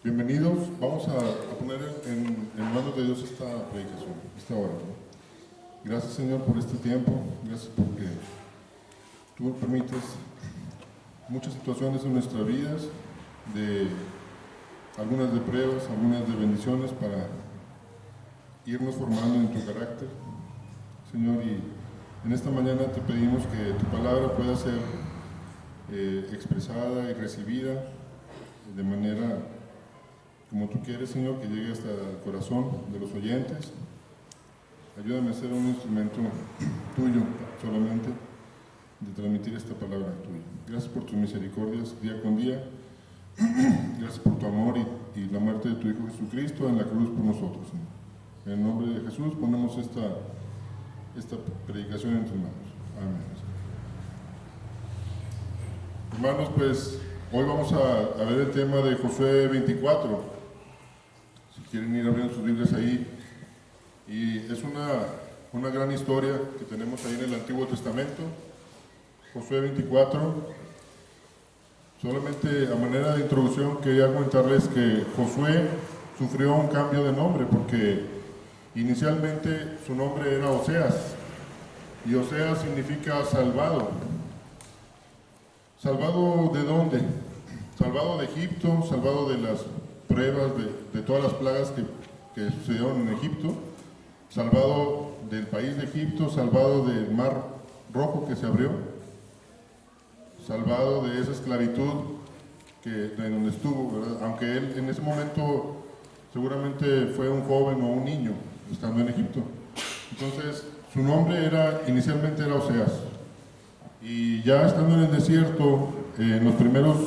Bienvenidos. Vamos a poner en manos de Dios esta predicación, esta hora, ¿no? Gracias, Señor, por este tiempo. Gracias porque tú permites muchas situaciones en nuestras vidas, algunas de pruebas, algunas de bendiciones, para irnos formando en tu carácter, Señor. Y en esta mañana te pedimos que tu palabra pueda ser expresada y recibida de manera como tú quieres, Señor, que llegue hasta el corazón de los oyentes. Ayúdame a ser un instrumento tuyo solamente de transmitir esta palabra tuya. Gracias por tus misericordias día con día. Gracias por tu amor y la muerte de tu Hijo Jesucristo en la cruz por nosotros, Señor. En el nombre de Jesús ponemos esta predicación en tus manos. Amén. Hermanos, pues hoy vamos a ver el tema de Josué 24. Si quieren ir abriendo sus Biblias ahí. Y es una gran historia que tenemos ahí en el Antiguo Testamento. Josué 24. Solamente a manera de introducción quería comentarles que Josué sufrió un cambio de nombre, porque inicialmente su nombre era Oseas, y Oseas significa salvado. ¿Salvado de dónde? Salvado de Egipto, salvado de las pruebas, de todas las plagas que sucedieron en Egipto, salvado del país de Egipto, salvado del mar rojo que se abrió, salvado de esa esclavitud de donde estuvo, ¿verdad? Aunque él en ese momento seguramente fue un joven o un niño estando en Egipto. Entonces su nombre inicialmente era Oseas. Y ya estando en el desierto, en los primeros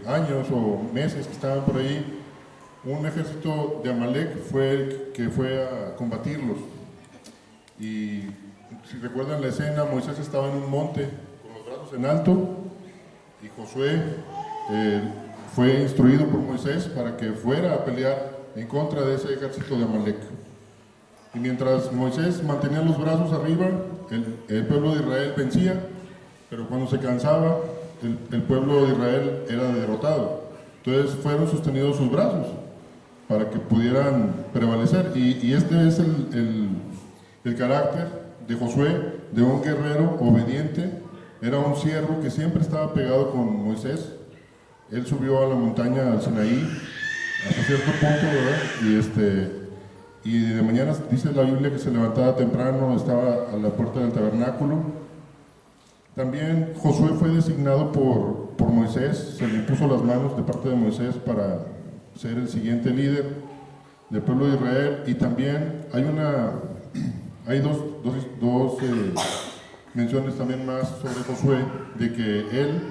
años o meses que estaban por ahí, un ejército de Amalek fue el que fue a combatirlos. Y si recuerdan la escena, Moisés estaba en un monte con los brazos en alto, y Josué fue instruido por Moisés para que fuera a pelear en contra de ese ejército de Amalek. Y mientras Moisés mantenía los brazos arriba, el pueblo de Israel vencía, pero cuando se cansaba, el pueblo de Israel era derrotado. Entonces fueron sostenidos sus brazos para que pudieran prevalecer. Y este es el carácter de Josué, de un guerrero obediente. Era un siervo que siempre estaba pegado con Moisés. Él subió a la montaña al Sinaí hasta cierto punto, ¿verdad? Y de mañana dice la Biblia que se levantaba temprano, estaba a la puerta del tabernáculo. También Josué fue designado por Moisés, se le impuso las manos de parte de Moisés para ser el siguiente líder del pueblo de Israel. Y también hay dos menciones también más sobre Josué, de que él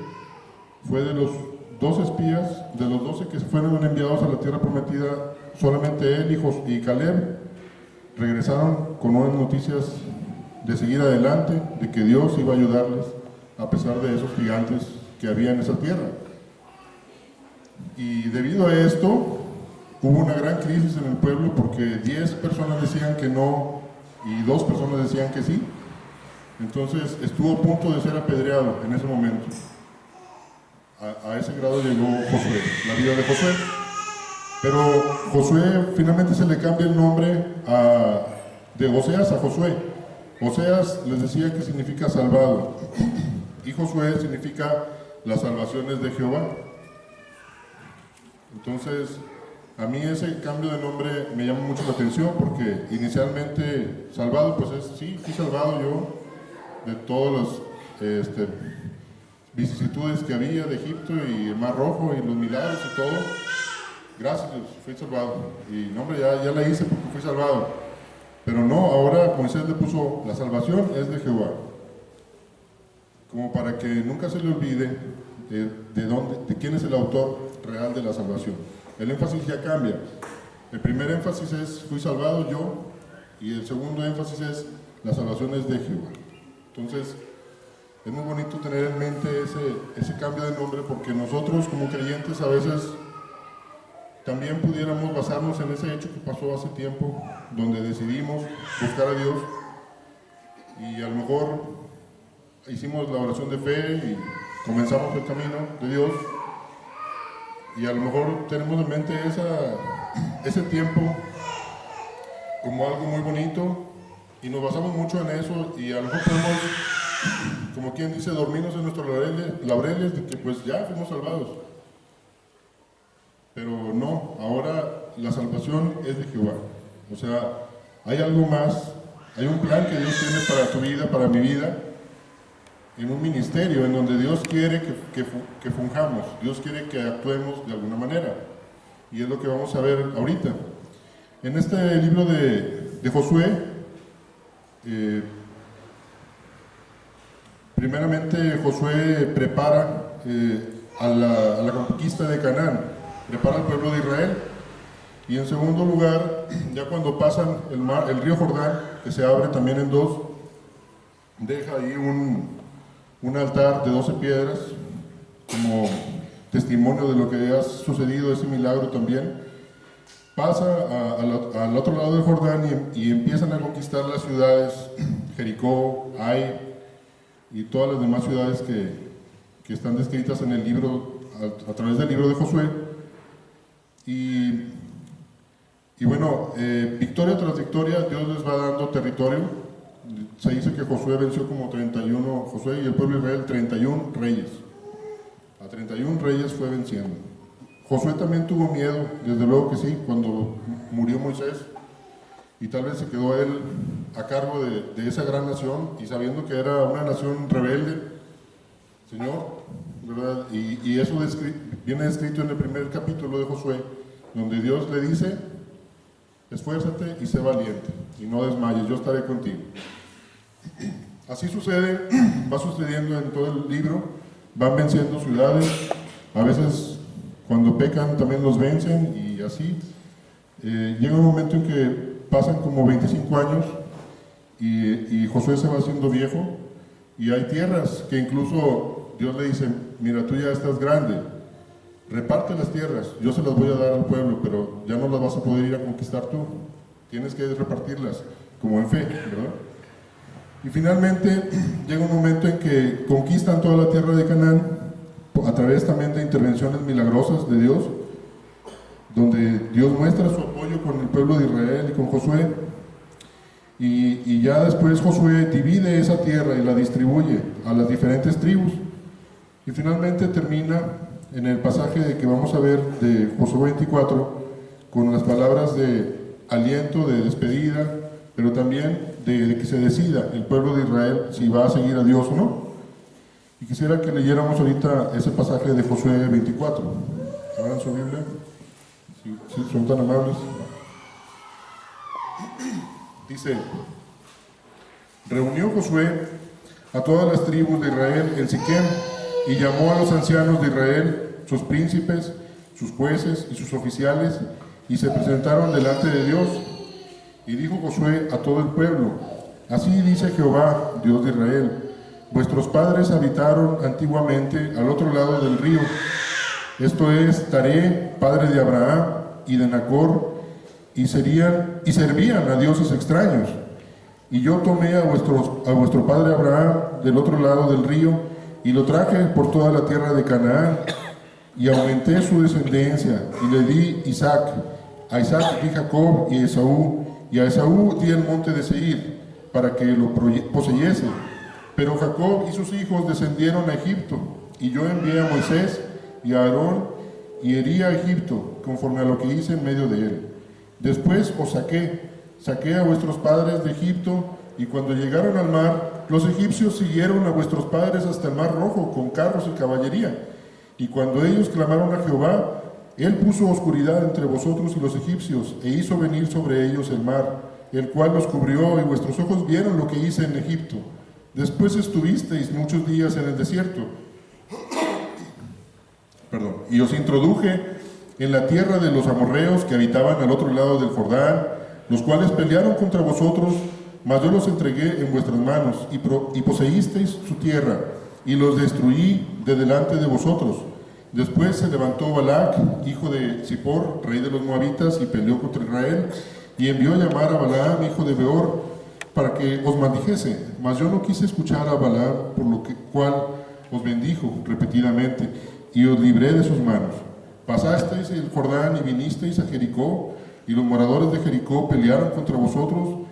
fue de los 12 espías, de los 12 que fueron enviados a la tierra prometida. Solamente él y Caleb regresaron con unas noticias de seguir adelante, de que Dios iba a ayudarles a pesar de esos gigantes que había en esa tierra. Y debido a esto hubo una gran crisis en el pueblo, porque 10 personas decían que no y 2 personas decían que sí. Entonces estuvo a punto de ser apedreado en ese momento. A ese grado llegó Josué, la vida de Josué. Pero Josué finalmente se le cambia el nombre de Oseas a Josué. Oseas les decía que significa salvado, y Josué significa las salvaciones de Jehová. Entonces, a mí ese cambio de nombre me llama mucho la atención, porque inicialmente salvado, pues sí, fui salvado yo de todas las vicisitudes que había de Egipto y el Mar Rojo y los milagros y todo. Gracias, fui salvado. Y no, hombre, ya la hice porque fui salvado. Pero no, ahora Moisés le puso: la salvación es de Jehová. Como para que nunca se le olvide de quién es el autor real de la salvación. El énfasis ya cambia. El primer énfasis es: fui salvado yo. Y el segundo énfasis es: la salvación es de Jehová. Entonces, es muy bonito tener en mente ese cambio de nombre, porque nosotros como creyentes a veces también pudiéramos basarnos en ese hecho que pasó hace tiempo, donde decidimos buscar a Dios y a lo mejor hicimos la oración de fe y comenzamos el camino de Dios, y a lo mejor tenemos en mente ese tiempo como algo muy bonito y nos basamos mucho en eso y a lo mejor podemos, como quien dice, dormirnos en nuestros laureles de que pues ya fuimos salvados. Pero no, ahora la salvación es de Jehová. O sea, hay algo más, hay un plan que Dios tiene para tu vida, para mi vida, en un ministerio en donde Dios quiere que fungamos, Dios quiere que actuemos de alguna manera. Y es lo que vamos a ver ahorita. En este libro de Josué, primeramente Josué prepara a la conquista de Canaán, prepara al pueblo de Israel. Y en segundo lugar, ya cuando pasan el río Jordán, que se abre también en dos, deja ahí un altar de 12 piedras, como testimonio de lo que ha sucedido, ese milagro también. Pasa al otro lado del Jordán y empiezan a conquistar las ciudades, Jericó, Ai, y todas las demás ciudades que están descritas en el libro, a través del libro de Josué. Y bueno, victoria tras victoria, Dios les va dando territorio. Se dice que Josué venció como 31, Josué y el pueblo de Israel, 31 reyes. A 31 reyes fue venciendo. Josué también tuvo miedo, desde luego que sí, cuando murió Moisés. Y tal vez se quedó él a cargo de esa gran nación, y sabiendo que era una nación rebelde, Señor, ¿verdad? Y eso viene descrito en el primer capítulo de Josué, donde Dios le dice: esfuérzate y sé valiente, y no desmayes, yo estaré contigo. Así sucede, va sucediendo en todo el libro, van venciendo ciudades, a veces cuando pecan también los vencen, y así. Llega un momento en que pasan como 25 años, y Josué se va haciendo viejo, y hay tierras que incluso Dios le dice: mira, tú ya estás grande, reparte las tierras, yo se las voy a dar al pueblo, pero ya no las vas a poder ir a conquistar tú, tienes que repartirlas, como en fe, ¿verdad? Y finalmente llega un momento en que conquistan toda la tierra de Canaán, a través también de intervenciones milagrosas de Dios, donde Dios muestra su apoyo con el pueblo de Israel y con Josué, y ya después Josué divide esa tierra y la distribuye a las diferentes tribus, y finalmente termina en el pasaje que vamos a ver de Josué 24, con las palabras de aliento, de despedida, pero también de que se decida el pueblo de Israel si va a seguir a Dios o no. Y quisiera que leyéramos ahorita ese pasaje de Josué 24. Abran su Biblia, si son tan amables. Dice: reunió Josué a todas las tribus de Israel en Siquem, y llamó a los ancianos de Israel, sus príncipes, sus jueces y sus oficiales, y se presentaron delante de Dios. Y dijo Josué a todo el pueblo: así dice Jehová, Dios de Israel: vuestros padres habitaron antiguamente al otro lado del río, esto es, Taré, padre de Abraham y de Nacor, y servían a dioses extraños. Y yo tomé a vuestro padre Abraham del otro lado del río, y lo traje por toda la tierra de Canaán, y aumenté su descendencia, y le di Isaac. A Isaac di Jacob y Esaú, y a Esaú di el monte de Seir, para que lo poseyese. Pero Jacob y sus hijos descendieron a Egipto, y yo envié a Moisés y a Aarón, y herí a Egipto, conforme a lo que hice en medio de él. Después os saqué a vuestros padres de Egipto, y cuando llegaron al mar, los egipcios siguieron a vuestros padres hasta el mar Rojo, con carros y caballería. Y cuando ellos clamaron a Jehová, él puso oscuridad entre vosotros y los egipcios, e hizo venir sobre ellos el mar, el cual los cubrió, y vuestros ojos vieron lo que hice en Egipto. Después estuvisteis muchos días en el desierto, y os introduje en la tierra de los amorreos que habitaban al otro lado del Jordán, los cuales pelearon contra vosotros, mas yo los entregué en vuestras manos, y poseísteis su tierra, y los destruí de delante de vosotros. Después se levantó Balac, hijo de Zippor, rey de los Moabitas, y peleó contra Israel, y envió a llamar a Balaam, hijo de Beor, para que os maldijese. Mas yo no quise escuchar a Balaam, por lo cual os bendijo repetidamente, y os libré de sus manos. pasasteis el Jordán y vinisteis a Jericó, y los moradores de Jericó pelearon contra vosotros,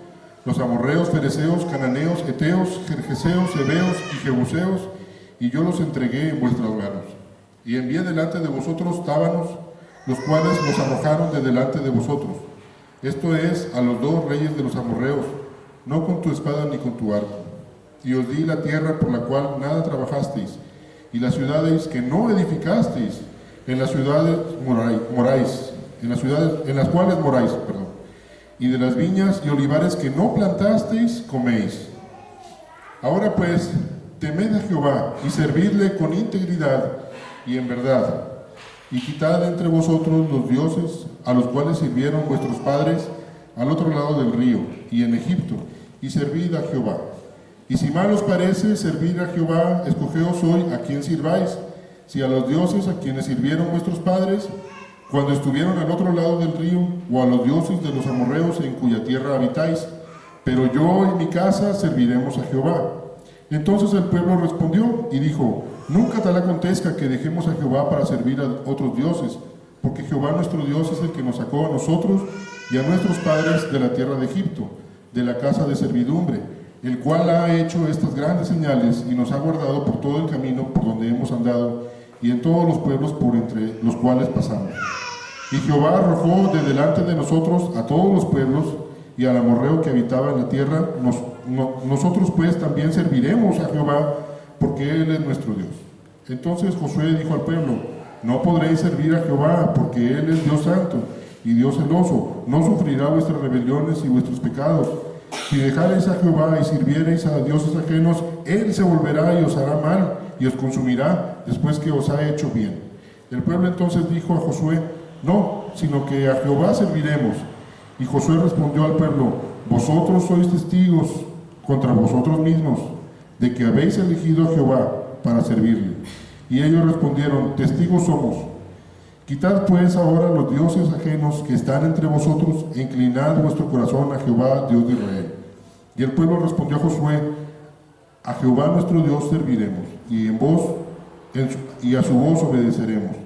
los amorreos, fereceos, cananeos, eteos, gergeseos, heveos y jebuseos, y yo los entregué en vuestras manos. Y envié delante de vosotros tábanos, los cuales los arrojaron de delante de vosotros. Esto es, a los 2 reyes de los amorreos, no con tu espada ni con tu arco. Y os di la tierra por la cual nada trabajasteis, y las ciudades que no edificasteis, en las ciudades moráis, en las cuales moráis, perdón. Y de las viñas y olivares que no plantasteis, coméis. Ahora pues, temed a Jehová, y servidle con integridad y en verdad, y quitad entre vosotros los dioses a los cuales sirvieron vuestros padres al otro lado del río, y en Egipto, y servid a Jehová. Y si mal os parece servir a Jehová, escogeos hoy a quién sirváis, si a los dioses a quienes sirvieron vuestros padres, cuando estuvieron al otro lado del río, o a los dioses de los amorreos en cuya tierra habitáis, pero yo y mi casa serviremos a Jehová. Entonces el pueblo respondió y dijo, nunca tal acontezca que dejemos a Jehová para servir a otros dioses, porque Jehová nuestro Dios es el que nos sacó a nosotros y a nuestros padres de la tierra de Egipto, de la casa de servidumbre, el cual ha hecho estas grandes señales y nos ha guardado por todo el camino por donde hemos andado y en todos los pueblos por entre los cuales pasamos. Y Jehová arrojó de delante de nosotros a todos los pueblos y al amorreo que habitaba en la tierra. Nosotros pues también serviremos a Jehová, porque Él es nuestro Dios. Entonces Josué dijo al pueblo, no podréis servir a Jehová, porque Él es Dios santo y Dios celoso, no sufrirá vuestras rebeliones y vuestros pecados. Si dejareis a Jehová y sirviereis a dioses ajenos, Él se volverá y os hará mal, y os consumirá después que os ha hecho bien. El pueblo entonces dijo a Josué, no, sino que a Jehová serviremos. Y Josué respondió al pueblo, vosotros sois testigos contra vosotros mismos, de que habéis elegido a Jehová para servirle. Y ellos respondieron, testigos somos. Quitad pues ahora los dioses ajenos que están entre vosotros, e inclinad vuestro corazón a Jehová, Dios de Israel. Y el pueblo respondió a Josué, a Jehová nuestro Dios serviremos, y a su voz obedeceremos.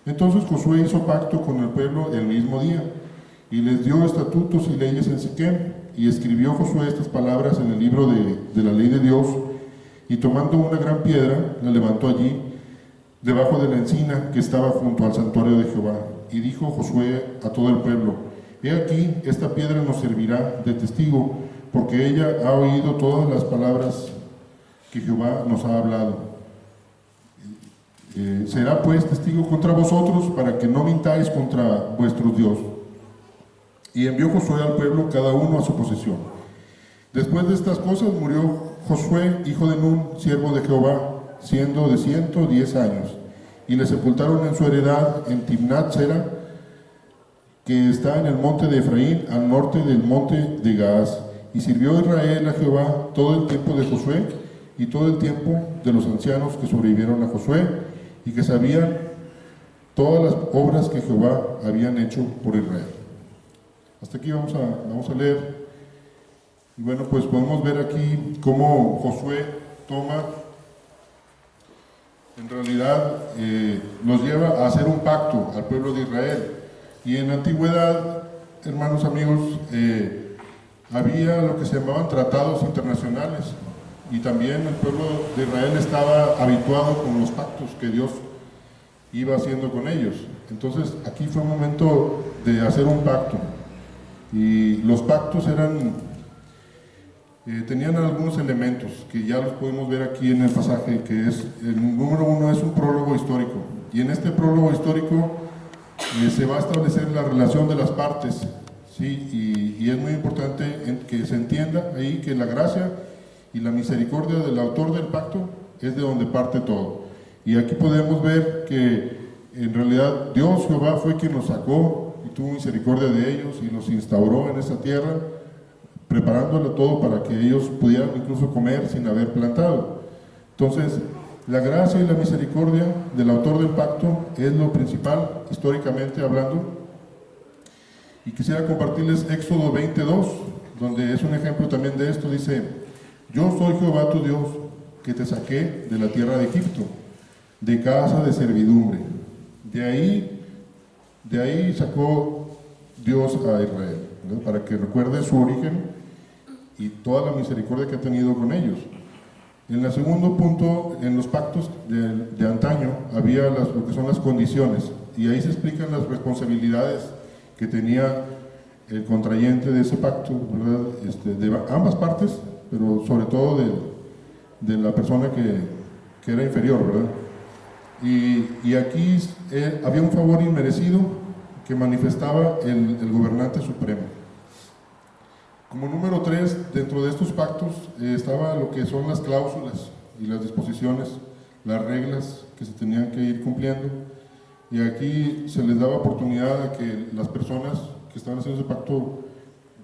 Entonces Josué hizo pacto con el pueblo el mismo día, y les dio estatutos y leyes en Siquem, y escribió Josué estas palabras en el libro de la ley de Dios, y tomando una gran piedra, la levantó allí, debajo de la encina que estaba junto al santuario de Jehová. Y dijo Josué a todo el pueblo, he aquí, esta piedra nos servirá de testigo, porque ella ha oído todas las palabras que Jehová nos ha hablado. Será pues testigo contra vosotros, para que no mintáis contra vuestro Dios. Y envió Josué al pueblo, cada uno a su posesión. Después de estas cosas murió Josué, hijo de Nun, siervo de Jehová, siendo de 110 años, y le sepultaron en su heredad en Timnat-Sera, que está en el monte de Efraín, al norte del monte de Gaas. Y sirvió Israel a Jehová todo el tiempo de Josué, y todo el tiempo de los ancianos que sobrevivieron a Josué, y que sabían todas las obras que Jehová habían hecho por Israel. Hasta aquí vamos a leer. Y bueno, pues podemos ver aquí cómo Josué toma, en realidad nos lleva a hacer un pacto al pueblo de Israel. Y en la antigüedad, hermanos, amigos, había lo que se llamaban tratados internacionales, y también el pueblo de Israel estaba habituado con los pactos que Dios iba haciendo con ellos. Entonces aquí fue un momento de hacer un pacto, y los pactos tenían algunos elementos que ya los podemos ver aquí en el pasaje, que es, el número 1 es un prólogo histórico, y en este prólogo histórico se va a establecer la relación de las partes, ¿sí? Y es muy importante que se entienda ahí que la gracia y la misericordia del autor del pacto es de donde parte todo. Y aquí podemos ver que en realidad Dios, Jehová, fue quien los sacó y tuvo misericordia de ellos y los instauró en esa tierra, preparándolo todo para que ellos pudieran incluso comer sin haber plantado. Entonces, la gracia y la misericordia del autor del pacto es lo principal, históricamente hablando. Y quisiera compartirles Éxodo 22, donde es un ejemplo también de esto. Dice, yo soy Jehová tu Dios, que te saqué de la tierra de Egipto, de casa de servidumbre. De ahí De ahí sacó Dios a Israel, ¿verdad? Para que recuerde su origen y toda la misericordia que ha tenido con ellos. En el segundo punto, en los pactos de antaño, había lo que son las condiciones, y ahí se explican las responsabilidades que tenía el contrayente de ese pacto, ¿verdad? De ambas partes, pero sobre todo de la persona que era inferior, ¿verdad? Y aquí había un favor inmerecido que manifestaba el gobernante supremo. Como número 3, dentro de estos pactos estaba lo que son las cláusulas y las disposiciones, las reglas que se tenían que ir cumpliendo, y aquí se les daba oportunidad a que las personas que estaban haciendo ese pacto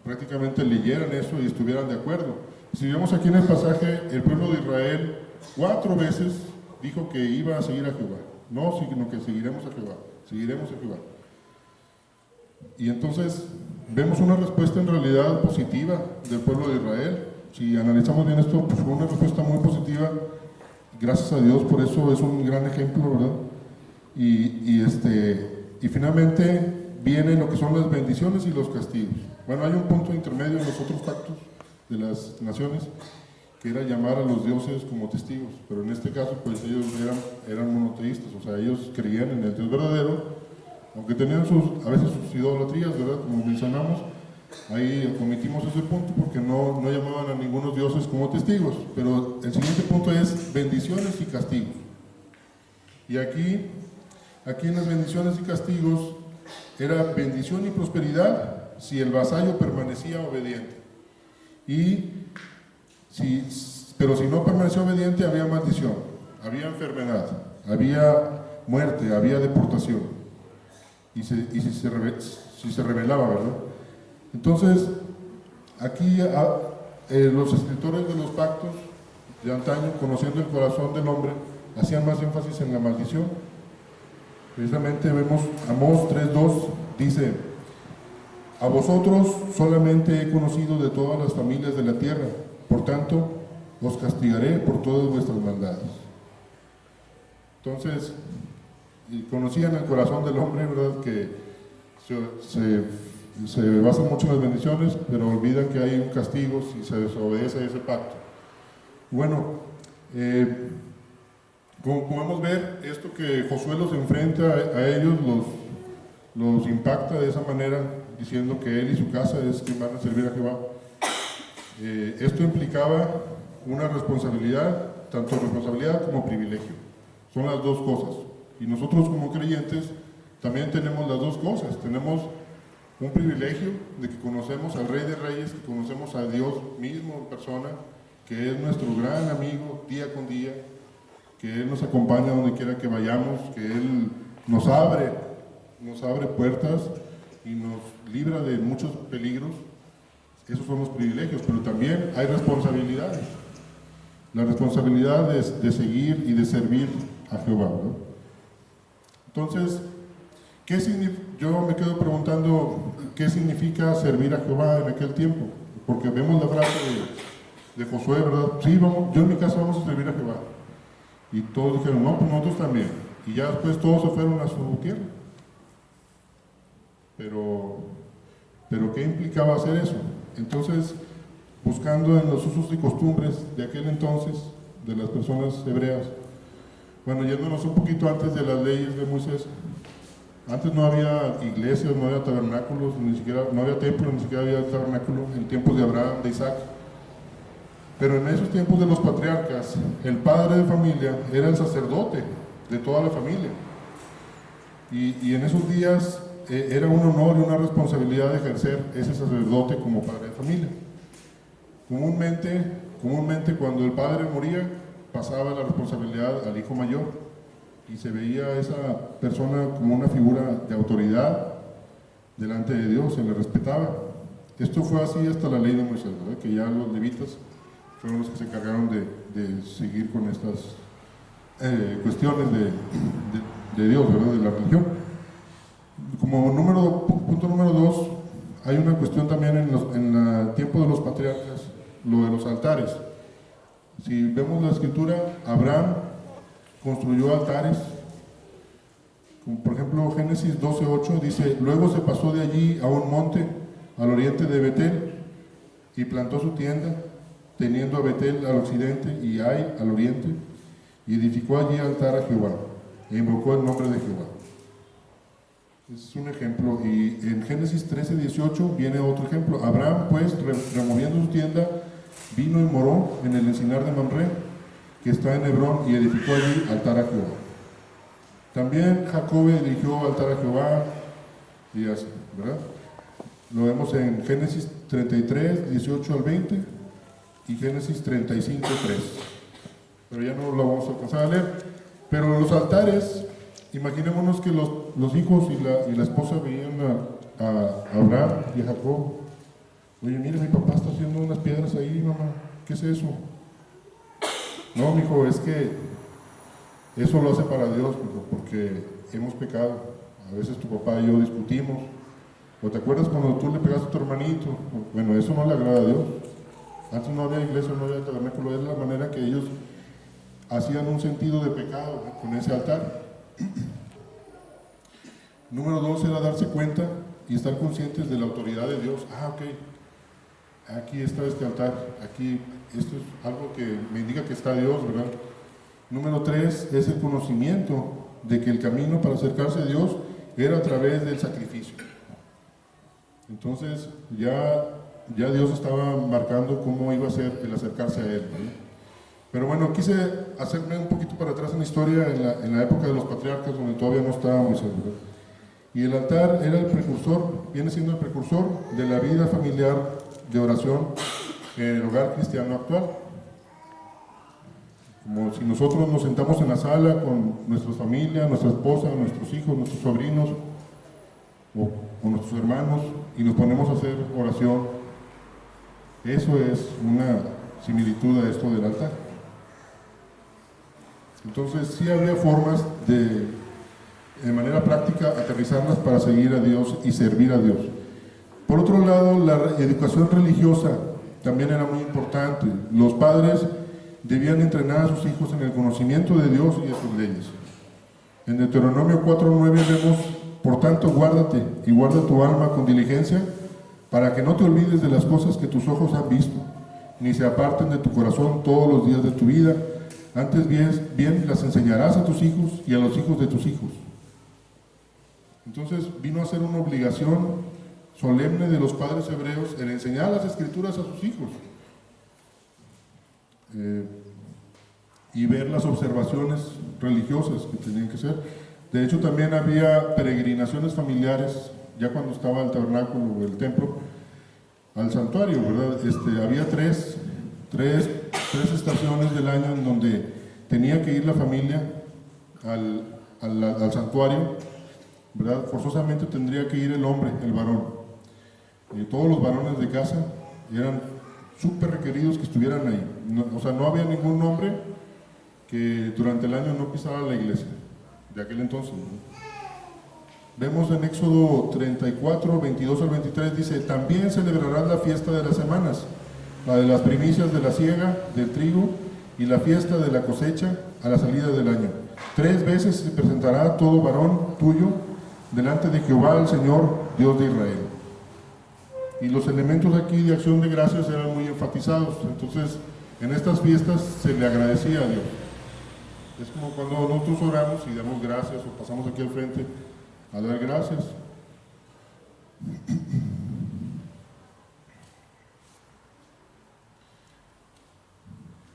prácticamente leyeran eso y estuvieran de acuerdo. Si vemos aquí en el pasaje, el pueblo de Israel 4 veces dijo que iba a seguir a Jehová, no, sino que seguiremos a Jehová, seguiremos a Jehová. Y entonces vemos una respuesta en realidad positiva del pueblo de Israel. Si analizamos bien esto, pues fue una respuesta muy positiva, gracias a Dios, por eso es un gran ejemplo, ¿verdad? Y finalmente vienen lo que son las bendiciones y los castigos. Bueno, hay un punto intermedio en los otros pactos de las naciones, que era llamar a los dioses como testigos, pero en este caso pues ellos eran monoteístas, o sea, ellos creían en el Dios verdadero, aunque tenían a veces sus idolatrías, ¿verdad? Como mencionamos, ahí omitimos ese punto porque no llamaban a ningunos dioses como testigos, pero el siguiente punto es bendiciones y castigos. Y aquí en las bendiciones y castigos era bendición y prosperidad si el vasallo permanecía obediente. Pero si no permaneció obediente, había maldición, había enfermedad, había muerte, había deportación. Y si se rebelaba, ¿verdad? Entonces, aquí los escritores de los pactos de antaño, conociendo el corazón del hombre, hacían más énfasis en la maldición. Precisamente vemos Amós 3:2, dice: a vosotros solamente he conocido de todas las familias de la tierra, por tanto, os castigaré por todas vuestras maldades. Entonces, conocían el corazón del hombre, ¿verdad? Que se basa mucho en las bendiciones, pero olvidan que hay un castigo si se desobedece a ese pacto. Bueno, como podemos ver, esto que Josué los enfrenta a ellos, los impacta de esa manera, diciendo que él y su casa es quien van a servir a Jehová. Esto implicaba una responsabilidad, tanto responsabilidad como privilegio. Son las dos cosas. Y nosotros como creyentes también tenemos las dos cosas. Tenemos un privilegio de que conocemos al Rey de Reyes, que conocemos a Dios mismo en persona, que es nuestro gran amigo día con día, que Él nos acompaña donde quiera que vayamos, que Él nos abre puertas y nos libra de muchos peligros. Esos son los privilegios, pero también hay responsabilidades. La responsabilidad de seguir y de servir a Jehová, ¿no? Entonces, yo me quedo preguntando qué significa servir a Jehová en aquel tiempo, porque vemos la frase de Josué, ¿verdad? Sí, yo en mi casa vamos a servir a Jehová. Y todos dijeron, no, pues nosotros también. Y ya después todos se fueron a su tierra. Pero ¿qué implicaba hacer eso? Entonces, buscando en los usos y costumbres de aquel entonces, de las personas hebreas, bueno, yéndonos un poquito antes de las leyes de Moisés, antes no había iglesias, no había tabernáculos, ni siquiera, no había templo, ni siquiera había tabernáculo en tiempos de Abraham, de Isaac. Pero en esos tiempos de los patriarcas, el padre de familia era el sacerdote de toda la familia. Y en esos días era un honor y una responsabilidad de ejercer ese sacerdote como padre de familia. Comúnmente cuando el padre moría, pasaba la responsabilidad al hijo mayor y se veía a esa persona como una figura de autoridad delante de Dios, se le respetaba. Esto fue así hasta la ley de Moisés, ¿verdad? Que ya los levitas fueron los que se encargaron de seguir con estas cuestiones de Dios, ¿verdad? De la religión. Como punto número 2, hay una cuestión también en el tiempo de los patriarcas, lo de los altares. Si vemos la escritura, Abraham construyó altares, como por ejemplo ejemplo, Génesis 12:8 dice: luego se pasó de allí a un monte al oriente de Betel y plantó su tienda, teniendo a Betel al occidente y Ai al oriente, y edificó allí altar a Jehová e invocó el nombre de Jehová. Es un ejemplo. Y en Génesis 13:18 viene otro ejemplo. Abraham, pues, removiendo su tienda, vino y moró en el encinar de Mamre, que está en Hebrón, y edificó allí altar a Jehová. También Jacob edificó altar a Jehová, y así, ¿verdad? Lo vemos en Génesis 33:18 al 20 y Génesis 35:3. Pero ya no lo vamos a alcanzar a leer. Pero los altares, imaginémonos que los hijos y la esposa veían a Abraham y a Jacob. Oye, mira, mi papá está haciendo unas piedras ahí, mamá. ¿Qué es eso? No, mijo, es que eso lo hace para Dios, porque hemos pecado. A veces tu papá y yo discutimos. ¿O te acuerdas cuando tú le pegaste a tu hermanito? Bueno, eso no le agrada a Dios. Antes no había iglesia, no había tabernáculo. Es la manera que ellos hacían un sentido de pecado con ese altar. Número 2 era darse cuenta y estar conscientes de la autoridad de Dios. Ok, aquí está este altar, aquí, esto es algo que me indica que está Dios, ¿verdad? Número 3 es el conocimiento de que el camino para acercarse a Dios era a través del sacrificio. Entonces ya Dios estaba marcando cómo iba a ser el acercarse a Él, ¿verdad? Pero bueno, quise hacerme un poquito para atrás en la historia, en la época de los patriarcas, donde todavía no estaba Moisés, ¿verdad? Y el altar era el precursor, viene siendo el precursor de la vida familiar de oración en el hogar cristiano actual. Como si nosotros nos sentamos en la sala con nuestra familia, nuestra esposa, nuestros hijos, nuestros sobrinos o nuestros hermanos y nos ponemos a hacer oración. Eso es una similitud a esto del altar. Entonces sí había formas de manera práctica, aterrizarlas para seguir a Dios y servir a Dios. Por otro lado, la educación religiosa también era muy importante. Los padres debían entrenar a sus hijos en el conocimiento de Dios y de sus leyes. En Deuteronomio 4:9 vemos: por tanto, guárdate y guarda tu alma con diligencia, para que no te olvides de las cosas que tus ojos han visto, ni se aparten de tu corazón todos los días de tu vida. Antes bien las enseñarás a tus hijos y a los hijos de tus hijos. Entonces vino a ser una obligación solemne de los padres hebreos el enseñar las escrituras a sus hijos y ver las observaciones religiosas que tenían que ser. De hecho, también había peregrinaciones familiares, ya cuando estaba el tabernáculo o el templo, al santuario, ¿verdad? Había tres estaciones del año en donde tenía que ir la familia al santuario, ¿verdad? Forzosamente tendría que ir el hombre, el varón. Todos los varones de casa eran súper requeridos que estuvieran ahí. No había ningún hombre que durante el año no pisara la iglesia, de aquel entonces, ¿no? Vemos en Éxodo 34, 22 al 23, dice: también celebrarás la fiesta de las semanas, la de las primicias de la siega del trigo y la fiesta de la cosecha a la salida del año. 3 veces se presentará todo varón tuyo delante de Jehová el Señor, Dios de Israel. Y los elementos aquí de acción de gracias eran muy enfatizados. Entonces, en estas fiestas se le agradecía a Dios. Es como cuando nosotros oramos y damos gracias o pasamos aquí al frente a dar gracias.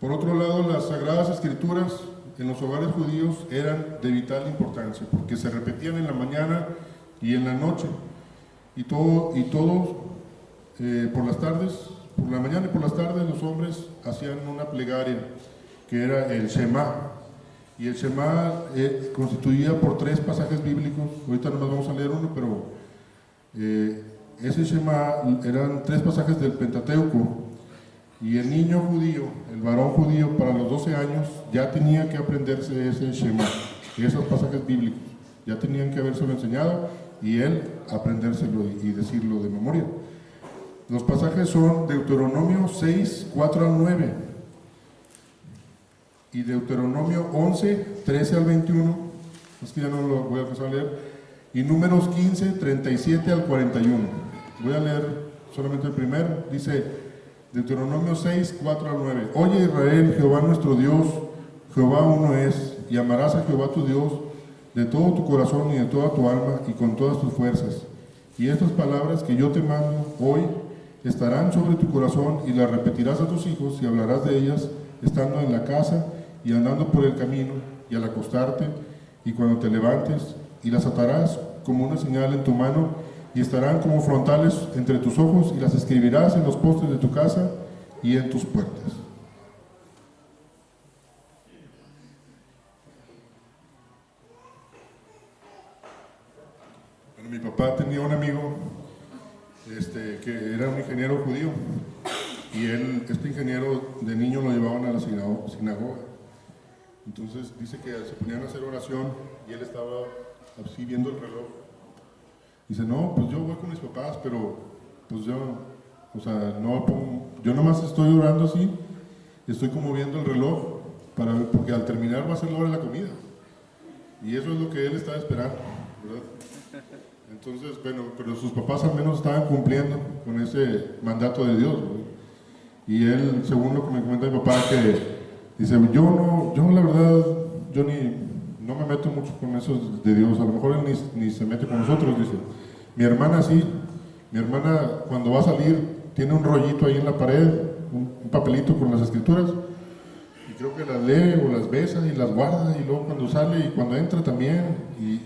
Por otro lado, las Sagradas Escrituras en los hogares judíos eran de vital importancia, porque se repetían en la mañana y en la noche, y todos por las tardes, por la mañana y por las tardes, los hombres hacían una plegaria, que era el Shema, y el Shema constituía por 3 pasajes bíblicos. Ahorita nomás vamos a leer uno, pero ese Shema eran 3 pasajes del Pentateuco. Y el niño judío, el varón judío, para los 12 años ya tenía que aprenderse ese Shema, esos pasajes bíblicos, ya tenían que habérselo enseñado y él aprendérselo y decirlo de memoria. Los pasajes son Deuteronomio 6, 4 al 9 y Deuteronomio 11, 13 al 21. Es que ya no lo voy a empezar a leer. y Números 15, 37 al 41. Voy a leer solamente el primero. Dice Deuteronomio 6, 4 al 9. Oye Israel, Jehová nuestro Dios, Jehová uno es, y amarás a Jehová tu Dios de todo tu corazón y de toda tu alma y con todas tus fuerzas. Y estas palabras que yo te mando hoy estarán sobre tu corazón y las repetirás a tus hijos y hablarás de ellas estando en la casa y andando por el camino y al acostarte y cuando te levantes, y las atarás como una señal en tu mano y estarán como frontales entre tus ojos y las escribirás en los postes de tu casa y en tus puertas. Bueno, mi papá tenía un amigo que era un ingeniero judío, y este ingeniero de niño lo llevaban a la sinagoga. Entonces dice que se ponían a hacer oración y él estaba así viendo el reloj. Dice, no, pues yo voy con mis papás, pero pues yo, o sea, yo nomás estoy orando así, estoy como viendo el reloj, porque al terminar va a ser la hora de la comida. Y eso es lo que él estaba esperando, ¿verdad? Entonces, bueno, pero sus papás al menos estaban cumpliendo con ese mandato de Dios, ¿verdad? Y él, según lo que me comenta mi papá, que dice, yo la verdad, no me meto mucho con eso de Dios, a lo mejor él ni se mete con nosotros, dice. Mi hermana sí, mi hermana cuando va a salir tiene un rollito ahí en la pared, un papelito con las escrituras, y creo que las lee o las besa y las guarda, y luego cuando sale y cuando entra también,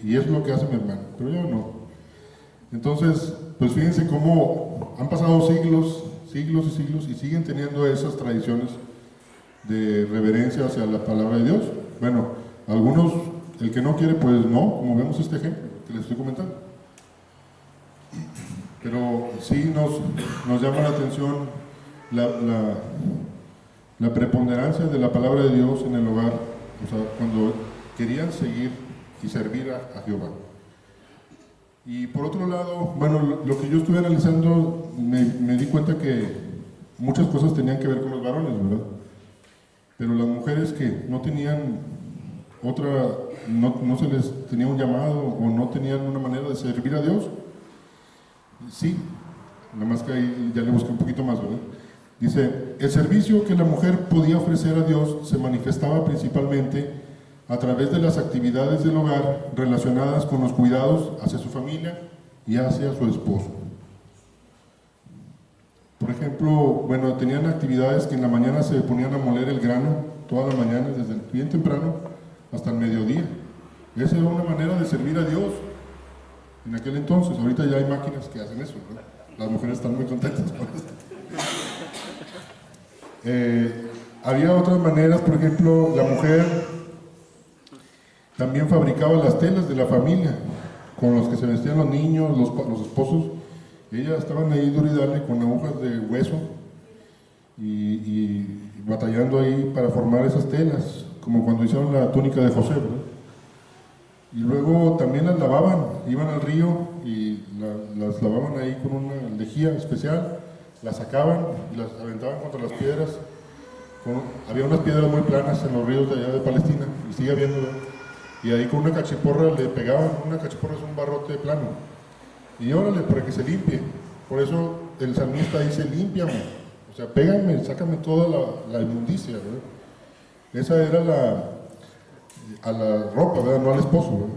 y eso es lo que hace mi hermana, pero yo no. Entonces, pues fíjense cómo han pasado siglos y siglos y siguen teniendo esas tradiciones de reverencia hacia la palabra de Dios. Bueno, algunos, el que no quiere, pues no, como vemos este ejemplo que les estoy comentando. Pero sí nos llama la atención la preponderancia de la palabra de Dios en el hogar, o sea, cuando querían seguir y servir a Jehová. Y por otro lado, bueno, lo que yo estuve analizando, me di cuenta que muchas cosas tenían que ver con los varones, ¿verdad? Pero las mujeres que no tenían no se les tenía un llamado o no tenían una manera de servir a Dios, sí, nada más que ahí ya le busqué un poquito más, ¿verdad? Dice, el servicio que la mujer podía ofrecer a Dios se manifestaba principalmente a través de las actividades del hogar relacionadas con los cuidados hacia su familia y hacia su esposo. Por ejemplo, bueno, tenían actividades que en la mañana se ponían a moler el grano, toda la mañana, desde bien temprano hasta el mediodía. Esa era una manera de servir a Dios en aquel entonces. Ahorita ya hay máquinas que hacen eso, ¿verdad? Las mujeres están muy contentas con esto. Había otras maneras, por ejemplo, la mujer también fabricaba las telas de la familia, con los que se vestían los niños, los esposos. Ellas estaban ahí duro y dale con agujas de hueso y batallando ahí para formar esas telas, como cuando hicieron la túnica de José, ¿verdad? Y luego también las lavaban, iban al río y las lavaban ahí con una lejía especial, las sacaban y las aventaban contra las piedras. Había unas piedras muy planas en los ríos de allá de Palestina, y sigue habiendo, ¿verdad? Y ahí con una cachiporra le pegaban. Una cachiporra es un barrote plano, y órale, para que se limpie. Por eso el salmista dice, límpiame, o sea, pégame, sácame toda la inmundicia, ¿verdad? Esa era a la ropa, ¿verdad? No al esposo, ¿verdad?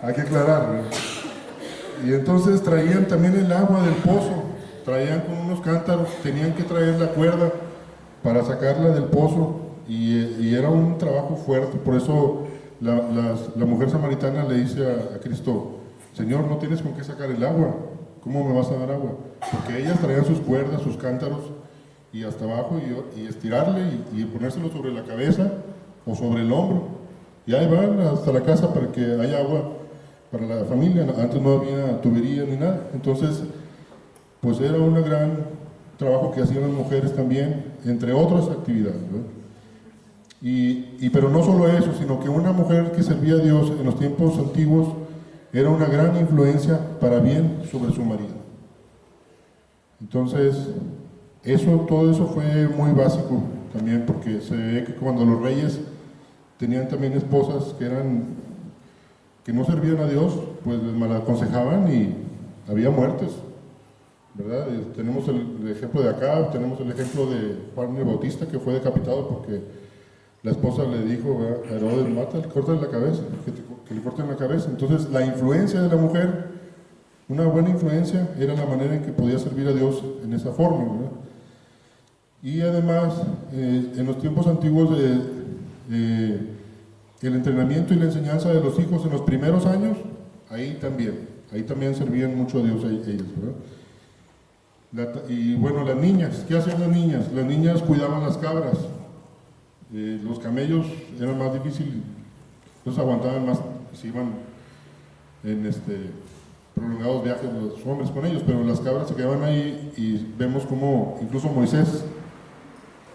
Hay que aclarar, ¿verdad? Y entonces traían también el agua del pozo, traían con unos cántaros, tenían que traer la cuerda para sacarla del pozo, y era un trabajo fuerte. Por eso la mujer samaritana le dice a Cristo, Señor, no tienes con qué sacar el agua, ¿cómo me vas a dar agua? Porque ellas traían sus cuerdas, sus cántaros, y hasta abajo, y estirarle y ponérselo sobre la cabeza o sobre el hombro, y ahí van hasta la casa para que haya agua para la familia. Antes no había tubería ni nada. Entonces, pues era un gran trabajo que hacían las mujeres también, entre otras actividades, ¿verdad? Pero no solo eso, sino que una mujer que servía a Dios en los tiempos antiguos era una gran influencia para bien sobre su marido. Entonces, todo eso fue muy básico también, porque se ve que cuando los reyes tenían también esposas que no servían a Dios, pues les malaconsejaban y había muertes, ¿verdad? Tenemos el ejemplo de Acab, tenemos el ejemplo de Juan el Bautista, que fue decapitado porque la esposa le dijo, ¿verdad?, a Herodes, mátale, córtale la cabeza, que le corten la cabeza. Entonces la influencia de la mujer, una buena influencia, era la manera en que podía servir a Dios en esa forma, ¿verdad? Y además, en los tiempos antiguos, el entrenamiento y la enseñanza de los hijos en los primeros años, ahí también servían mucho a Dios ellos, ¿verdad? Y bueno, las niñas, ¿qué hacían las niñas? Las niñas cuidaban las cabras. Los camellos eran más difíciles, los aguantaban más, se iban en prolongados viajes los hombres con ellos, pero las cabras se quedaban ahí, y vemos como incluso Moisés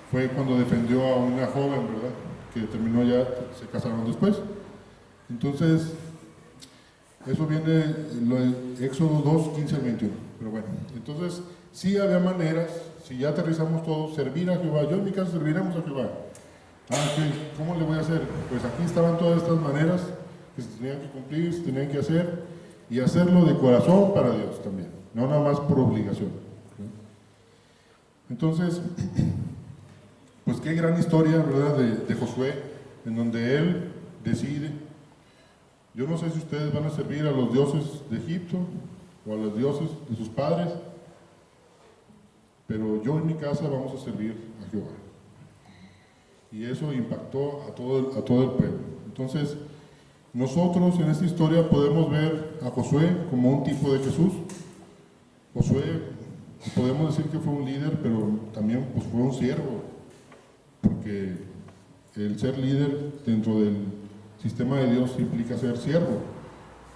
fue cuando defendió a una joven, ¿verdad?, que terminó ya, se casaron después. Entonces, eso viene en Éxodo 2, 15 al 21. Pero bueno, entonces, sí había maneras, si ya aterrizamos todos, servir a Jehová. Yo en mi caso serviremos a Jehová. ¿Cómo le voy a hacer? Pues aquí estaban todas estas maneras que se tenían que cumplir, se tenían que hacer, y hacerlo de corazón para Dios también, no nada más por obligación. Entonces, pues qué gran historia, ¿verdad?, de Josué, en donde él decide. Yo no sé si ustedes van a servir a los dioses de Egipto o a los dioses de sus padres, pero yo en mi casa vamos a servir a Jehová. Y eso impactó a todo el pueblo. Entonces, nosotros en esta historia podemos ver a Josué como un tipo de Jesús. Josué, podemos decir que fue un líder, pero también pues fue un siervo, porque el ser líder dentro del sistema de Dios implica ser siervo.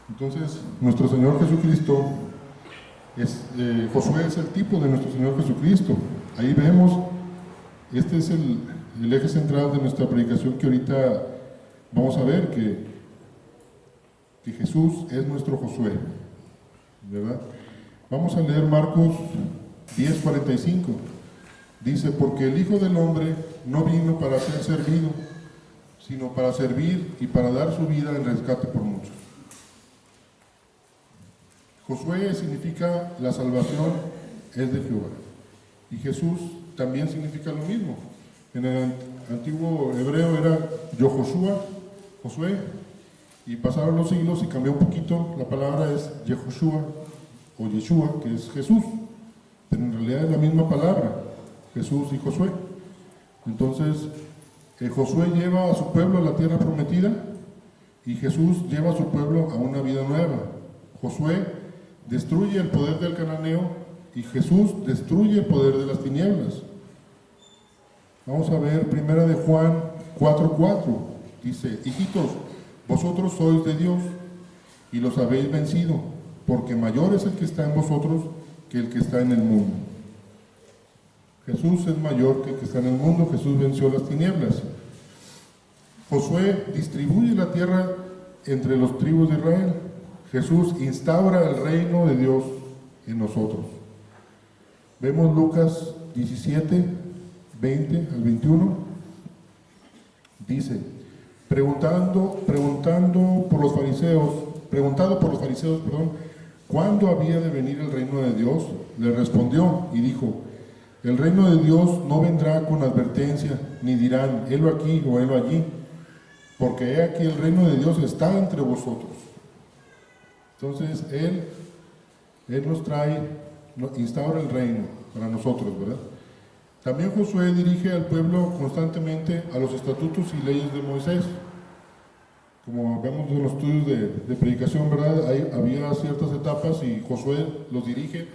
Entonces, nuestro Señor Jesucristo, Josué es el tipo de nuestro Señor Jesucristo. Ahí vemos, este es el eje central de nuestra predicación, que ahorita vamos a ver, que Jesús es nuestro Josué, ¿verdad? Vamos a leer Marcos 10:45. Dice, porque el Hijo del Hombre no vino para ser servido, sino para servir y para dar su vida en rescate por muchos. Josué significa la salvación es de Jehová, y Jesús también significa lo mismo. En el antiguo hebreo era Josué, y pasaron los siglos y cambió un poquito, la palabra es Yehoshua o Yeshua, que es Jesús, pero en realidad es la misma palabra, Jesús y Josué. Entonces, Josué lleva a su pueblo a la tierra prometida, y Jesús lleva a su pueblo a una vida nueva. Josué destruye el poder del cananeo, y Jesús destruye el poder de las tinieblas. Vamos a ver primera de Juan 4:4. Dice, hijitos, vosotros sois de Dios y los habéis vencido, porque mayor es el que está en vosotros que el que está en el mundo. Jesús es mayor que el que está en el mundo. Jesús venció las tinieblas. Josué distribuye la tierra entre los tribus de Israel. Jesús instaura el reino de Dios en nosotros. Vemos Lucas 17:20 al 21. Dice, preguntado por los fariseos, ¿cuándo había de venir el reino de Dios? Le respondió y dijo, el reino de Dios no vendrá con advertencia, ni dirán, helo aquí o helo allí, porque he aquí el reino de Dios está entre vosotros. Entonces, Él nos instaura el reino para nosotros, ¿verdad? También Josué dirige al pueblo constantemente a los estatutos y leyes de Moisés. Como vemos en los estudios de predicación, ¿verdad? Había ciertas etapas y Josué los dirige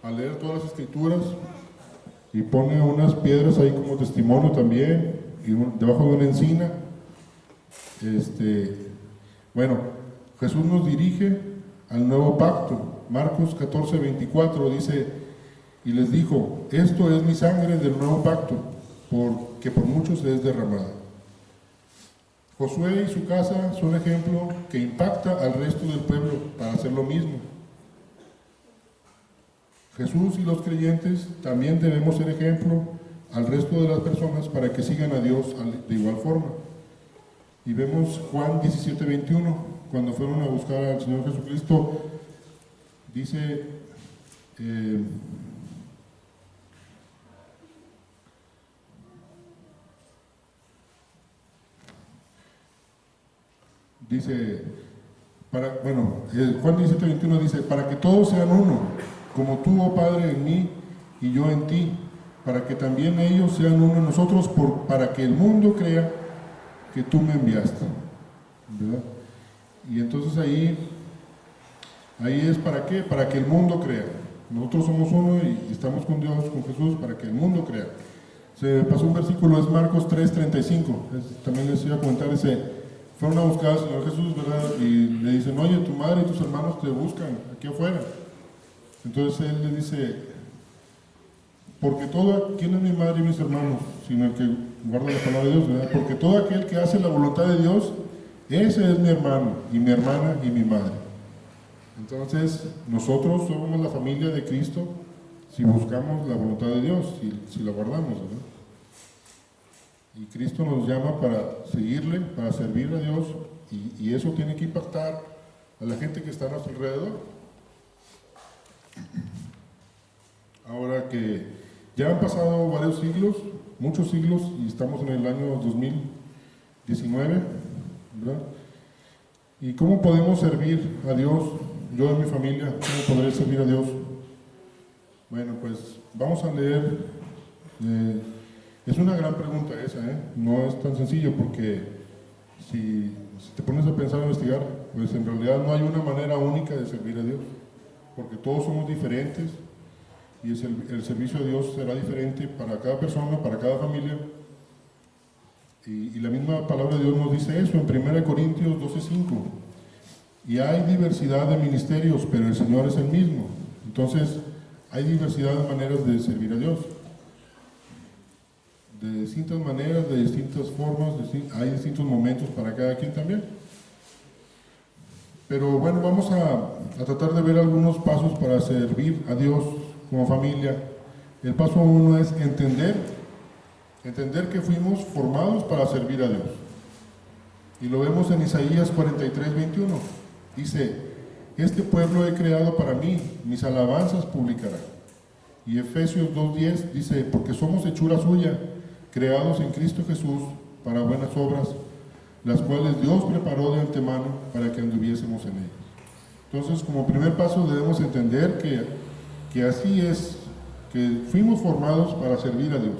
a leer todas las escrituras y pone unas piedras ahí como testimonio también, y debajo de una encina. Bueno, Jesús nos dirige al nuevo pacto. Marcos 14:24 dice, y les dijo, esto es mi sangre del nuevo pacto, que por muchos es derramada. Josué y su casa son ejemplo que impacta al resto del pueblo para hacer lo mismo. Jesús y los creyentes también debemos ser ejemplo al resto de las personas para que sigan a Dios de igual forma. Y vemos Juan 17:21, cuando fueron a buscar al Señor Jesucristo, dice, Juan 17:21 dice, para que todos sean uno, como tú, oh Padre, en mí y yo en ti, para que también ellos sean uno en nosotros, para que el mundo crea que tú me enviaste, ¿verdad? Y entonces ahí es para qué, para que el mundo crea. Nosotros somos uno y estamos con Dios, con Jesús, para que el mundo crea. Se pasó un versículo, es Marcos 3:35, también les iba a comentar fueron a buscar al Señor Jesús, ¿verdad? Y le dicen, oye, tu madre y tus hermanos te buscan aquí afuera. Entonces él le dice, ¿quién es mi madre y mis hermanos? Sino el que guarda la palabra de Dios, ¿verdad? Porque todo aquel que hace la voluntad de Dios, ese es mi hermano, y mi hermana y mi madre. Entonces, nosotros somos la familia de Cristo si buscamos la voluntad de Dios, si la guardamos, ¿verdad? Y Cristo nos llama para seguirle, para servir a Dios, y eso tiene que impactar a la gente que está a nuestro alrededor. Ahora que ya han pasado varios siglos, muchos siglos, y estamos en el año 2019, ¿verdad? ¿Y cómo podemos servir a Dios? Yo y mi familia, ¿cómo podré servir a Dios? Bueno, pues vamos a leer, es una gran pregunta esa, no es tan sencillo, porque si te pones a pensar, a investigar, pues en realidad no hay una manera única de servir a Dios, porque todos somos diferentes, y el servicio a Dios será diferente para cada persona, para cada familia, y la misma palabra de Dios nos dice eso en 1 Corintios 12:5, y hay diversidad de ministerios, pero el Señor es el mismo. Entonces hay diversidad de maneras de servir a Dios, de distintas maneras, de distintas formas, hay distintos momentos para cada quien también. Pero bueno, vamos a tratar de ver algunos pasos para servir a Dios como familia. El paso 1 es entender que fuimos formados para servir a Dios. Y lo vemos en Isaías 43:21. Dice, este pueblo he creado para mí, mis alabanzas publicará. Y Efesios 2:10 dice, porque somos hechura suya, creados en Cristo Jesús para buenas obras, las cuales Dios preparó de antemano para que anduviésemos en ellas. Entonces, como primer paso debemos entender que así es, que fuimos formados para servir a Dios.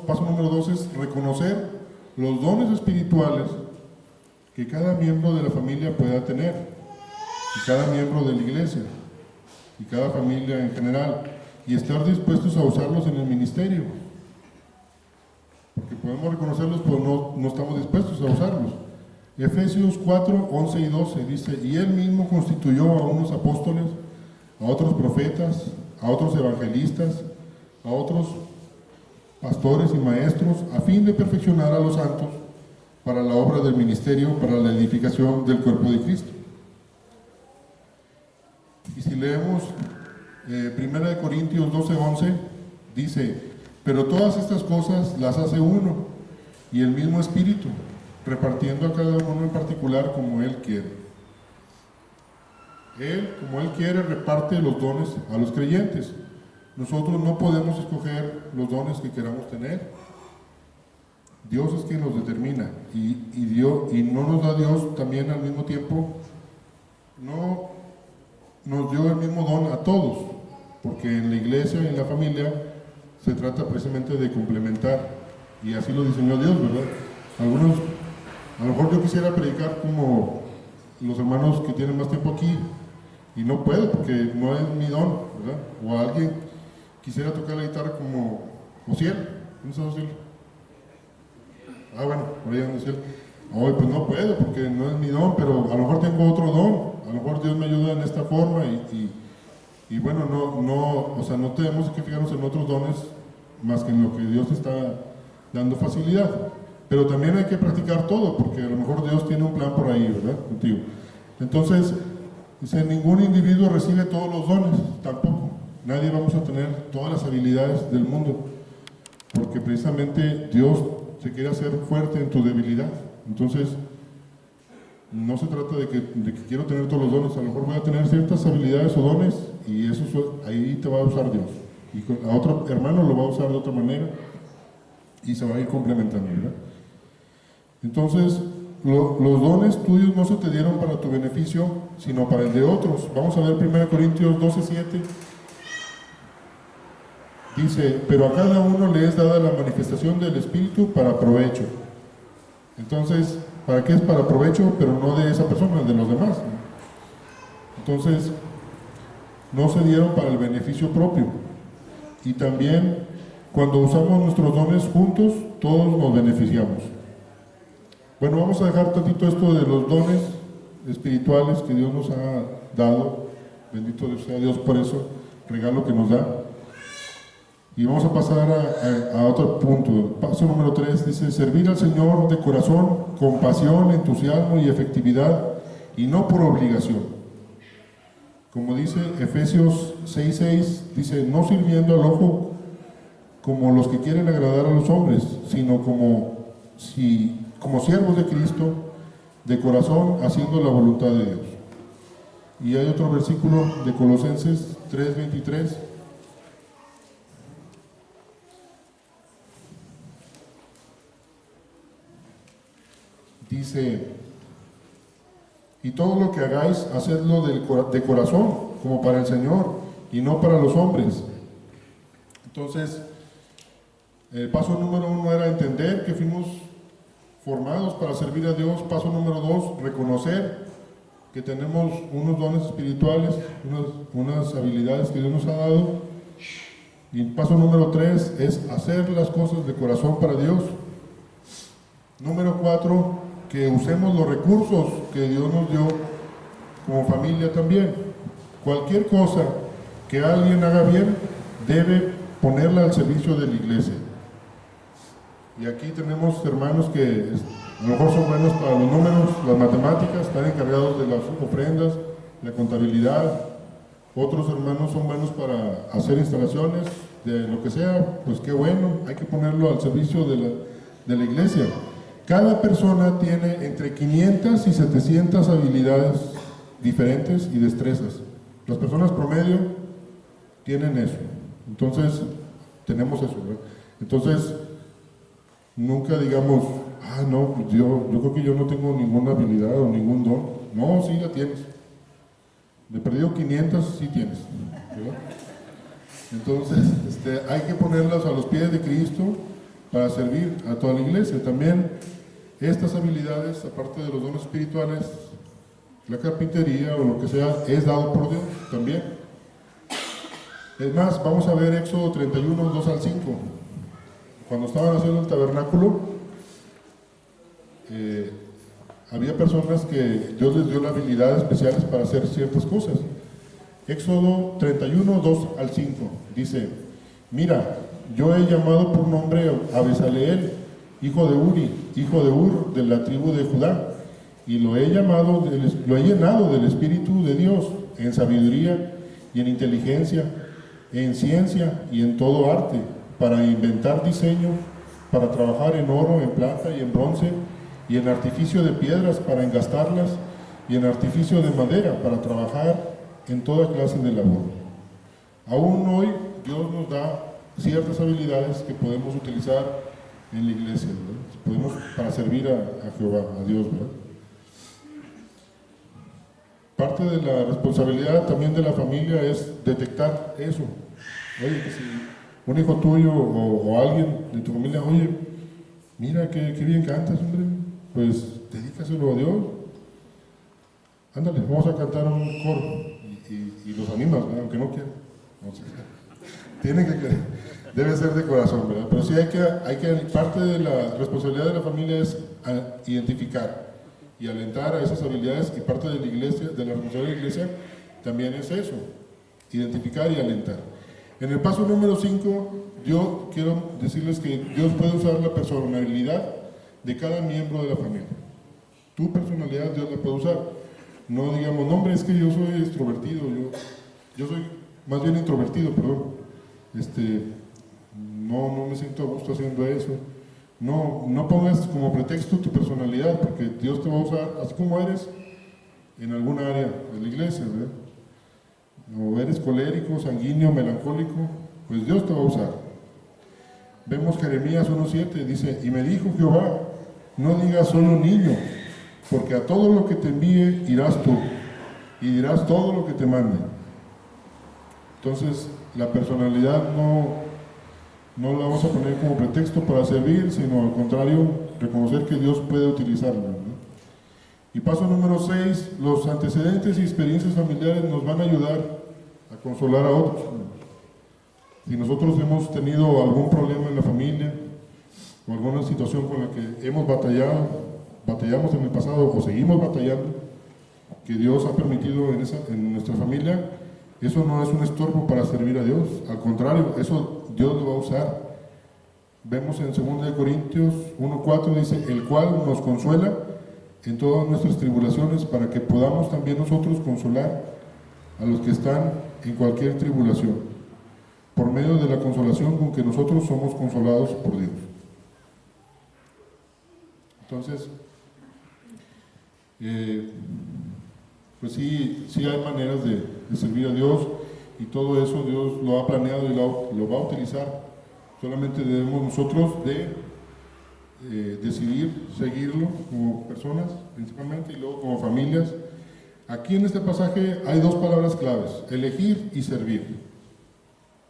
Paso número 2 es reconocer los dones espirituales que cada miembro de la familia pueda tener, y cada miembro de la iglesia, y cada familia en general, y estar dispuestos a usarlos en el ministerio, porque podemos reconocerlos, pero no estamos dispuestos a usarlos. Efesios 4:11 y 12 dice, y Él mismo constituyó a unos apóstoles, a otros profetas, a otros evangelistas, a otros pastores y maestros, a fin de perfeccionar a los santos para la obra del ministerio, para la edificación del cuerpo de Cristo. Y si leemos 1 Corintios 12:11, dice, pero todas estas cosas las hace uno, y el mismo Espíritu, repartiendo a cada uno en particular como Él quiere. Él, como Él quiere, reparte los dones a los creyentes. Nosotros no podemos escoger los dones que queramos tener. Dios es quien los determina, y no nos da Dios también al mismo tiempo, no nos dio el mismo don a todos, porque en la iglesia y en la familia se trata precisamente de complementar, y así lo diseñó Dios, ¿verdad? A lo mejor yo quisiera predicar como los hermanos que tienen más tiempo aquí, y no puedo porque no es mi don, ¿verdad? O alguien quisiera tocar la guitarra como Ociel. ¿Cómo está Ociel? Bueno, por ahí anda Ociel. Pues no puedo porque no es mi don, pero a lo mejor tengo otro don. A lo mejor Dios me ayuda en esta forma y bueno, no tenemos que fijarnos en otros dones más que en lo que Dios está dando facilidad. Pero también hay que practicar todo, porque a lo mejor Dios tiene un plan por ahí, ¿verdad? Contigo. Entonces, dice, ningún individuo recibe todos los dones, tampoco. Nadie vamos a tener todas las habilidades del mundo, porque precisamente Dios se quiere hacer fuerte en tu debilidad. Entonces, no se trata de que quiero tener todos los dones, a lo mejor voy a tener ciertas habilidades o dones y eso ahí te va a usar Dios. Y a otro hermano lo va a usar de otra manera y se va a ir complementando, ¿verdad? Entonces, los dones tuyos no se te dieron para tu beneficio, sino para el de otros. Vamos a ver 1 Corintios 12:7. Dice, pero a cada uno le es dada la manifestación del Espíritu para provecho. Entonces, ¿para qué es para provecho? Pero no de esa persona, de los demás, ¿no? Entonces, no se dieron para el beneficio propio. Y también, cuando usamos nuestros dones juntos, todos nos beneficiamos. Bueno, vamos a dejar tantito esto de los dones espirituales que Dios nos ha dado. Bendito sea Dios por eso, regalo que nos da. Y vamos a pasar a otro punto. Paso número 3 dice, servir al Señor de corazón, con pasión, entusiasmo y efectividad, y no por obligación. Como dice Efesios 6:6, dice, no sirviendo al ojo como los que quieren agradar a los hombres, sino como siervos de Cristo, de corazón, haciendo la voluntad de Dios. Y hay otro versículo de Colosenses 3:23. Dice, y todo lo que hagáis, hacedlo de corazón, como para el Señor, y no para los hombres. Entonces, el paso número 1 era entender que fuimos formados para servir a Dios. Paso número 2, reconocer que tenemos unos dones espirituales, unas habilidades que Dios nos ha dado. Y paso número 3 es hacer las cosas de corazón para Dios. Número 4, que usemos los recursos que Dios nos dio como familia también. Cualquier cosa que alguien haga bien, debe ponerla al servicio de la iglesia. Y aquí tenemos hermanos que a lo mejor son buenos para los números, las matemáticas, están encargados de las ofrendas, la contabilidad. Otros hermanos son buenos para hacer instalaciones, de lo que sea, pues qué bueno, hay que ponerlo al servicio de la iglesia. Cada persona tiene entre 500 y 700 habilidades diferentes y destrezas. Las personas promedio tienen eso. Entonces, tenemos eso, ¿verdad? Entonces, nunca digamos, no, pues yo creo que yo no tengo ninguna habilidad o ningún don. No, sí la tienes. De perdido 500, sí tienes, ¿verdad? Entonces, hay que ponerlas a los pies de Cristo para servir a toda la iglesia. También estas habilidades, aparte de los dones espirituales, la carpintería o lo que sea, es dado por Dios también. Es más, vamos a ver Éxodo 31, 2 al 5. Cuando estaban haciendo el tabernáculo, había personas que Dios les dio la habilidad especiales para hacer ciertas cosas. Éxodo 31, 2 al 5, dice, mira, yo he llamado por nombre a Besaleel, hijo de Uri, hijo de Ur, de la tribu de Judá, y lo he llenado del Espíritu de Dios, en sabiduría y en inteligencia, en ciencia y en todo arte, para inventar diseños, para trabajar en oro, en plata y en bronce, y en artificio de piedras para engastarlas, y en artificio de madera para trabajar en toda clase de labor. Aún hoy Dios nos da ciertas habilidades que podemos utilizar en la iglesia, ¿verdad? Podemos para servir a Jehová, a Dios, ¿verdad? Parte de la responsabilidad también de la familia es detectar eso. Oye, que si un hijo tuyo o alguien de tu familia, oye, mira qué bien cantas, hombre, pues dedícaselo a Dios. Ándale, vamos a cantar un coro y los animas, ¿verdad? Aunque no quieran. Tienen que querer, debe ser de corazón, ¿verdad? Pero sí hay que parte de la responsabilidad de la familia es identificar y alentar a esas habilidades, y parte de la iglesia, de la responsabilidad de la iglesia, también es eso, identificar y alentar. En el paso número 5, yo quiero decirles que Dios puede usar la personalidad de cada miembro de la familia. Tu personalidad Dios la puede usar. No digamos, no hombre, es que yo soy extrovertido, yo soy más bien introvertido, perdón. No me siento a gusto haciendo eso. No pongas como pretexto tu personalidad, porque Dios te va a usar así como eres en alguna área de la iglesia, ¿verdad? O eres colérico, sanguíneo, melancólico, pues Dios te va a usar. Vemos Jeremías 1:7, dice, y me dijo Jehová, no digas solo niño, porque a todo lo que te envíe irás tú, y dirás todo lo que te mande. Entonces, la personalidad no la vamos a poner como pretexto para servir, sino al contrario, reconocer que Dios puede utilizarla, ¿no? Y paso número 6, los antecedentes y experiencias familiares nos van a ayudar a consolar a otros. Si nosotros hemos tenido algún problema en la familia, o alguna situación con la que hemos batallamos en el pasado o seguimos batallando, que Dios ha permitido en nuestra familia, eso no es un estorbo para servir a Dios, al contrario, eso Dios lo va a usar. Vemos en 2 Corintios 1:4, dice, el cual nos consuela en todas nuestras tribulaciones, para que podamos también nosotros consolar a los que están en cualquier tribulación, por medio de la consolación con que nosotros somos consolados por Dios. Entonces, pues sí hay maneras de servir a Dios, y todo eso Dios lo ha planeado y lo va a utilizar. Solamente debemos nosotros decidir seguirlo como personas principalmente, y luego como familias. Aquí en este pasaje hay dos palabras claves: elegir y servir.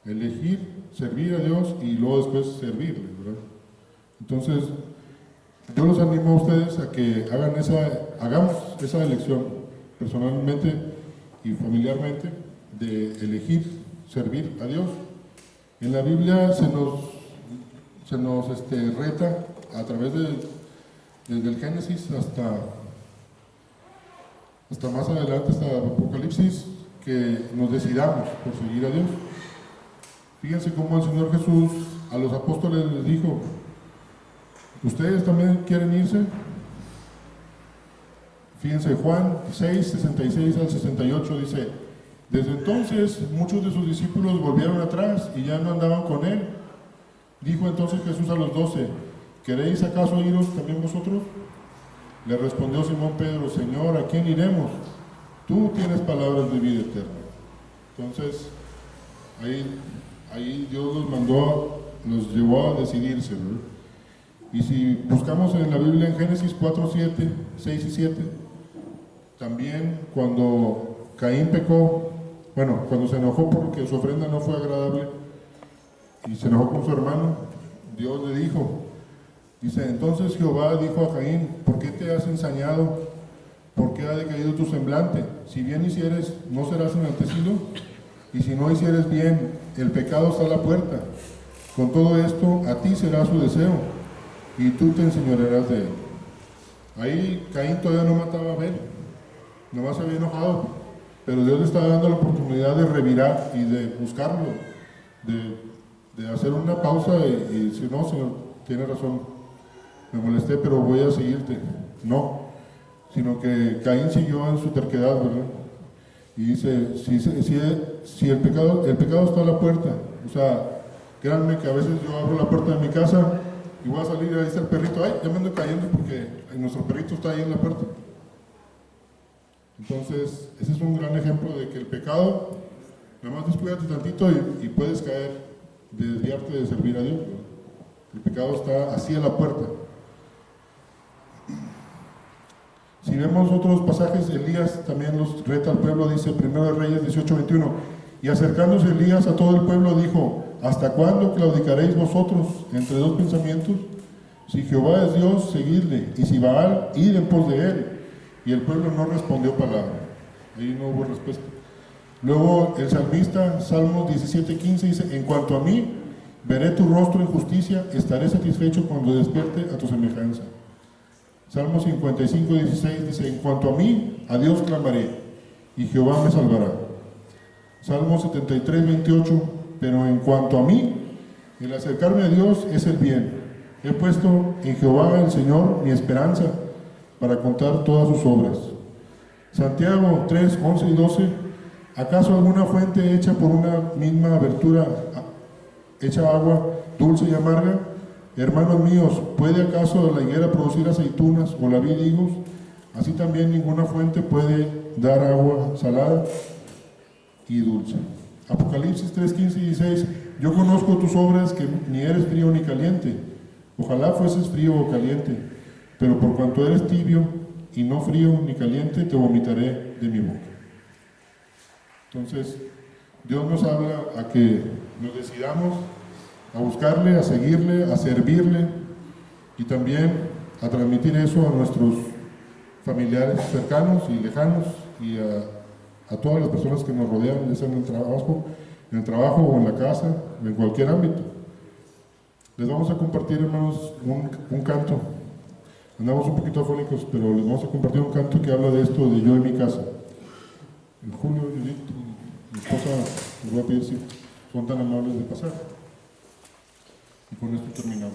Elegir, servir a Dios, y luego después servirle, ¿verdad? Entonces, yo los animo a ustedes a que hagamos esa elección personalmente y familiarmente, de elegir servir a Dios. En la Biblia se nos reta a través desde el Génesis hasta más adelante, hasta el Apocalipsis, que nos decidamos por seguir a Dios. Fíjense cómo el Señor Jesús a los apóstoles les dijo: ¿ustedes también quieren irse? Fíjense, Juan 6, 66 al 68 dice: desde entonces muchos de sus discípulos volvieron atrás y ya no andaban con él. Dijo entonces Jesús a los 12: ¿queréis acaso iros también vosotros? Le respondió Simón Pedro: Señor, ¿a quién iremos? Tú tienes palabras de vida eterna. Entonces, ahí Dios los llevó a decidirse, ¿no? Y si buscamos en la Biblia, en Génesis 4, 6 y 7, también cuando Caín pecó, cuando se enojó porque su ofrenda no fue agradable y se enojó con su hermano, Dios le dijo, dice, entonces Jehová dijo a Caín: ¿por qué te has ensañado? ¿Por qué ha decaído tu semblante? Si bien hicieres, no serás enaltecido, y si no hicieres bien, el pecado está a la puerta. Con todo esto, a ti será su deseo, y tú te enseñorearás de él. Ahí Caín todavía no mataba a Abel, nomás se había enojado, pero Dios le estaba dando la oportunidad de revirar y de buscarlo, de hacer una pausa y decir: no, Señor, tiene razón, me molesté, pero voy a seguirte. No, sino que Caín siguió en su terquedad, ¿verdad? Y dice, si el pecado está a la puerta, o sea, créanme que a veces yo abro la puerta de mi casa y voy a salir y ahí está el perrito, ay, ya me ando cayendo porque nuestro perrito está ahí en la puerta. Entonces, ese es un gran ejemplo de que el pecado, nada más descuídate tantito y puedes caer, de desviarte de servir a Dios, ¿no? El pecado está así a la puerta. Si vemos otros pasajes, Elías también los reta al pueblo, dice 1 Reyes 18:21, y acercándose Elías a todo el pueblo dijo: ¿hasta cuándo claudicaréis vosotros entre dos pensamientos? Si Jehová es Dios, seguidle, y si Baal, id en pos de él. Y el pueblo no respondió palabra. Ahí no hubo respuesta. Luego el salmista, Salmos 17:15, dice: en cuanto a mí, veré tu rostro en justicia, estaré satisfecho cuando despierte a tu semejanza. Salmo 55:16 dice: en cuanto a mí, a Dios clamaré, y Jehová me salvará. Salmo 73:28, pero en cuanto a mí, el acercarme a Dios es el bien. He puesto en Jehová el Señor mi esperanza, para contar todas sus obras. Santiago 3:11 y 12, ¿acaso alguna fuente hecha por una misma abertura, hecha agua dulce y amarga? Hermanos míos, ¿puede acaso la higuera producir aceitunas o la vid higos? Así también ninguna fuente puede dar agua salada y dulce. Apocalipsis 3, 15 y 16. Yo conozco tus obras, que ni eres frío ni caliente. Ojalá fueses frío o caliente, pero por cuanto eres tibio y no frío ni caliente, te vomitaré de mi boca. Entonces, Dios nos habla a que nos decidamos a buscarle, a seguirle, a servirle y también a transmitir eso a nuestros familiares cercanos y lejanos y a todas las personas que nos rodean, ya sea en el trabajo o en la casa, o en cualquier ámbito. Les vamos a compartir, hermanos, un canto. Andamos un poquito afónicos, pero les vamos a compartir un canto que habla de esto, de yo en mi casa. En Julio, Judith, mi esposa, les voy a pedir si son tan amables de pasar. Y con esto terminamos.